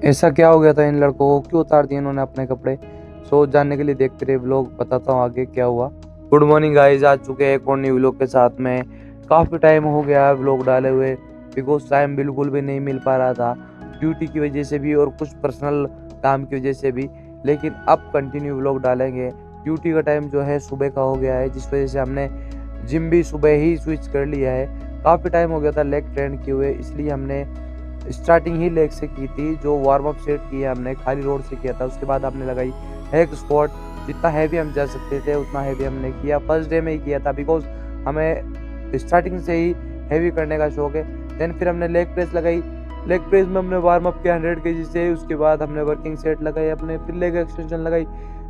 ऐसा क्या हो गया था इन लड़कों को, क्यों उतार दिए इन्होंने अपने कपड़े? सो जानने के लिए देखते रहिए व्लॉग, बताता हूँ आगे क्या हुआ। गुड मॉर्निंग गाइस, आ चुके हैं एक और न्यू व्लॉग के साथ में। काफ़ी टाइम हो गया है व्लॉग डाले हुए, बिकॉज टाइम बिल्कुल भी नहीं मिल पा रहा था, ड्यूटी की वजह से भी और कुछ पर्सनल काम की वजह से भी। लेकिन अब कंटिन्यू व्लॉग डालेंगे। ड्यूटी का टाइम जो है सुबह का हो गया है, जिस वजह से हमने जिम भी सुबह ही स्विच कर लिया है। काफ़ी टाइम हो गया था लेग ट्रेंड किए हुए, इसलिए हमने स्टार्टिंग ही लेग से की थी। जो वार्म अप सेट किया हमने खाली रोड से किया था, उसके बाद हमने लगाई हैक स्क्वाट। जितना हैवी हम जा सकते थे उतना हैवी हमने किया, फर्स्ट डे में ही किया था, बिकॉज हमें स्टार्टिंग से ही हैवी करने का शौक है। देन फिर हमने लेग प्रेस लगाई। लेग प्रेस में हमने वार्म अप किया 100 केजी से, उसके बाद हमने वर्किंग सेट लगाई अपने, फिर लेग एक्सटेंशन लगाई।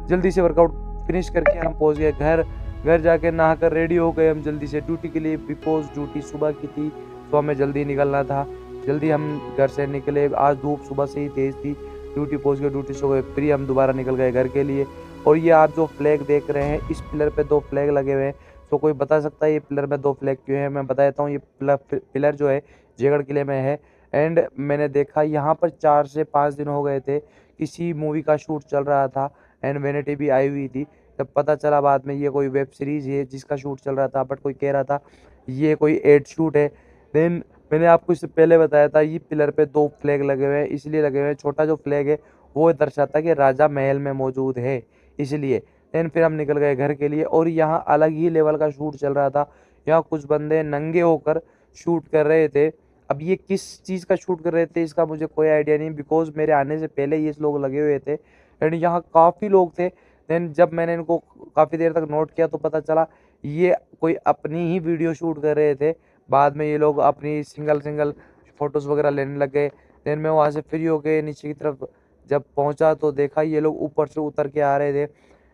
जल्दी से वर्कआउट फिनिश करके हम पहुंच गए घर। घर जाके नहाकर रेडी हो गए हम जल्दी से ड्यूटी के लिए, बिकॉज ड्यूटी सुबह की थी तो हमें जल्दी निकलना था। जल्दी हम घर से निकले, आज धूप सुबह से ही तेज़ थी। ड्यूटी पहुंच गए, ड्यूटी से हो गए फ्री, हम दोबारा निकल गए घर के लिए। और ये आप जो फ्लैग देख रहे हैं, इस पिलर पे 2 फ्लैग लगे हुए हैं। तो कोई बता सकता है ये पिलर में 2 फ्लैग क्यों है? मैं बता देता हूँ। ये पिलर जो है जयगढ़ किले में है। एंड मैंने देखा यहाँ पर 4 से 5 दिन हो गए थे, किसी मूवी का शूट चल रहा था एंड वैनिटी भी आई हुई थी। तब पता चला बाद में ये कोई वेब सीरीज़ है जिसका शूट चल रहा था, बट कोई कह रहा था ये कोई एड शूट है। देन मैंने आपको इससे पहले बताया था, ये पिलर पे 2 फ्लैग लगे हुए हैं, इसलिए लगे हुए हैं। छोटा जो फ्लैग है वो दर्शाता है कि राजा महल में मौजूद है, इसलिए। देन फिर हम निकल गए घर के लिए, और यहाँ अलग ही लेवल का शूट चल रहा था। यहाँ कुछ बंदे नंगे होकर शूट कर रहे थे। अब ये किस चीज़ का शूट कर रहे थे इसका मुझे कोई आइडिया नहीं, बिकॉज मेरे आने से पहले ये लोग लगे हुए थे एंड यहाँ काफ़ी लोग थे। देन जब मैंने इनको काफ़ी देर तक नोट किया तो पता चला ये कोई अपनी ही वीडियो शूट कर रहे थे। बाद में ये लोग अपनी सिंगल सिंगल फ़ोटोज़ वगैरह लेने लग गए। देन मैं वहाँ से फ्री होके नीचे की तरफ जब पहुँचा तो देखा ये लोग ऊपर से उतर के आ रहे थे।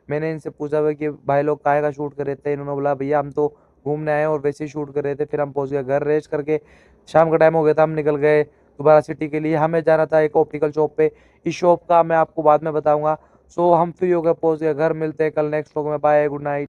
मैंने इनसे पूछा भाई कि भाई लोग काहे का शूट कर रहे थे? इन्होंने बोला भैया हम तो घूमने आए हैं और वैसे ही शूट कर रहे थे। फिर हम पहुँच गए घर, रेस्ट करके। शाम का टाइम हो गया था, हम निकल गए दोबारा सिटी के लिए। हमें जाना था एक ऑप्टिकल शॉप पे, इस शॉप का मैं आपको बाद में बताऊँगा। सो हम फ्री हो गए, पहुँच गए घर। मिलते हैं कल नेक्स्ट व्लॉग में। Bye, good night.